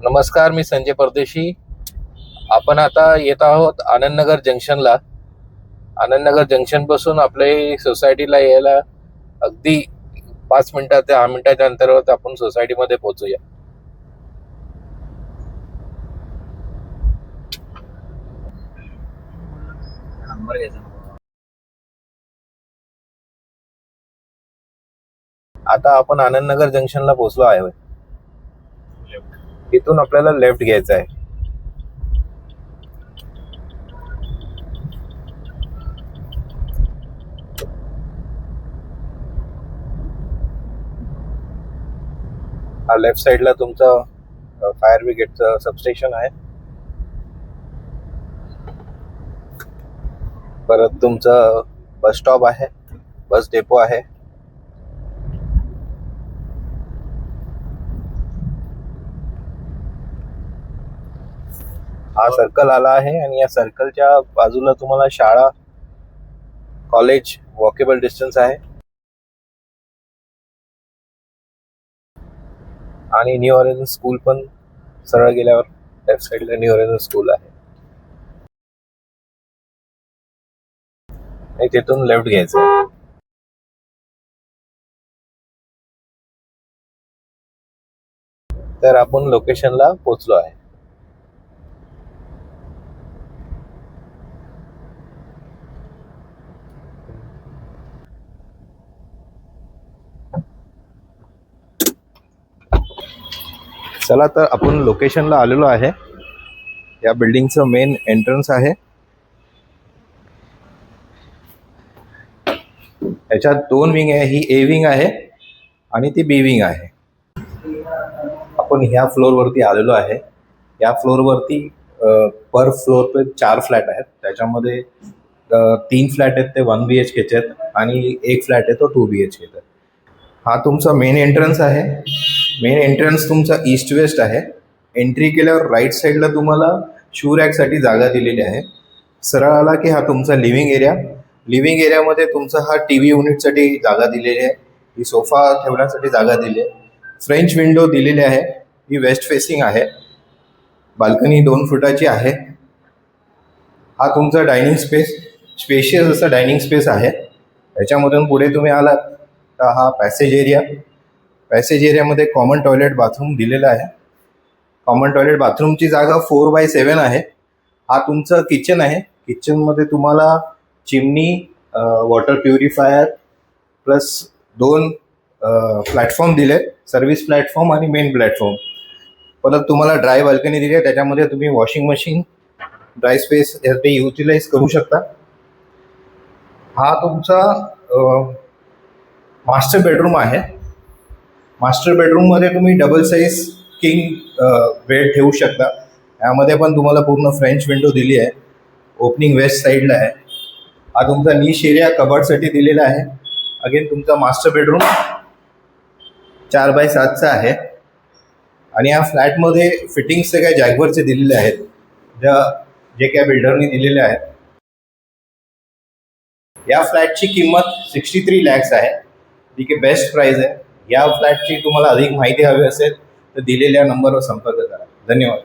नमस्कार, मी संजय परदेशी. आपण आता येत आहोत आनंदनगर जंक्शनला. आनंदनगर जंक्शन पासून आपल्या सोसायटीला यायला अगदी 5 मिनिटात ते 10 मिनिटाच्या अंतरावर आपण सोसायटीमध्ये पोहोचूया. आता आपण आनंदनगर जंक्शनला पोहोचलो आहे. इथून आपल्याला लेफ्ट घ्यायचा आहे. हा लेफ्ट साइडला तुमचं फायर ब्रिगेडचं सबस्टेशन आहे. परत तुमचं बस स्टॉप आहे, बस डेपो आहे. हा सर्कल आला आहे आणि या सर्कलच्या बाजूला तुम्हाला शाळा, कॉलेज वॉकेबल डिस्टन्स आहे. आणि न्यू हॉरायझन स्कूल पण सरळ गेल्यावर लेफ्ट साइडला न्यू हॉरायझन स्कूल आहे. आणि तिथून लेफ्ट घ्यायचं आहे. तर आपण लोकेशनला पोहोचलो आहे. चला, तर आपण लोकेशनला आलेलो आहे. या बिल्डिंगचं मेन एंट्रन्स आहे. याच्यात 2 विंग आहे. ही ए विंग आहे आणि ती बी विंग आहे. आपण ह्या फ्लोअरवरती आलेलो आहे. या फ्लोअरवरती पर फ्लोअर पे 4 फ्लॅट आहेत. त्याच्यामध्ये 3 फ्लॅट आहेत ते 1 BHK आहेत आणि 1 फ्लॅट आहे तो 2 BHK आहे. हा तुमचा मेन एंट्रन्स आहे. मेन एंट्रन्स तुमचा ईस्ट वेस्ट आहे. एंट्री केल्यावर राईट साईडला तुम्हाला शू रॅकसाठी जागा दिलेली आहे. सरळ आला की हा तुमचा लिव्हिंग एरिया. लिव्हिंग एरियामध्ये तुमचा हा TV युनिटसाठी जागा दिलेली आहे. ही सोफा ठेवण्यासाठी जागा दिली आहे. फ्रेंच विंडो दिलेली आहे. ही वेस्ट फेसिंग आहे. बाल्कनी 2 फुटाची आहे. हा तुमचा डायनिंग स्पेस, स्पेशियस असा डायनिंग स्पेस आहे. याच्यामधून पुढे तुम्ही आलात तर हा पॅसेज एरिया. पॅसेज एरियामध्ये कॉमन टॉयलेट बाथरूम दिलेला आहे. कॉमन टॉयलेट बाथरूमची जागा 4x7 आहे. हा तुमचं किचन आहे. किचनमध्ये तुम्हाला chimney, water purifier plus 2 platform दिले, सर्व्हिस प्लॅटफॉर्म आणि मेन प्लॅटफॉर्म. परत तुम्हाला ड्राय बाल्कनी दिली आहे. त्याच्यामध्ये तुम्ही वॉशिंग मशीन, ड्राय स्पेस यासाठी युटिलाइज करू शकता. हा तुमचा मास्टर बेडरूम आहे. मास्टर बेडरूममध्ये तुम्ही डबल साईज किंग बेड ठेवू शकता. यामध्ये पण तुम्हाला पूर्ण फ्रेंच विंडो दिली आहे. ओपनिंग वेस्ट साईडला आहे. हा तुमचा निश एरिया कबर्डसाठी दिलेला आहे. अगेन तुमचा मास्टर बेडरूम 4x7चा आहे. आणि या फ्लॅटमध्ये फिटिंग्स काय जॅगवरचे दिलेले आहेत, जे काय बिल्डरनी दिलेले आहेत. या फ्लॅटची किंमत 63 lakhs आहे. ठीक आहे, बेस्ट प्राइस आहे. या फ्लॅटची तुम्हाला अधिक माहिती हवी असेल तर दिलेल्या नंबरवर संपर्क करा. धन्यवाद.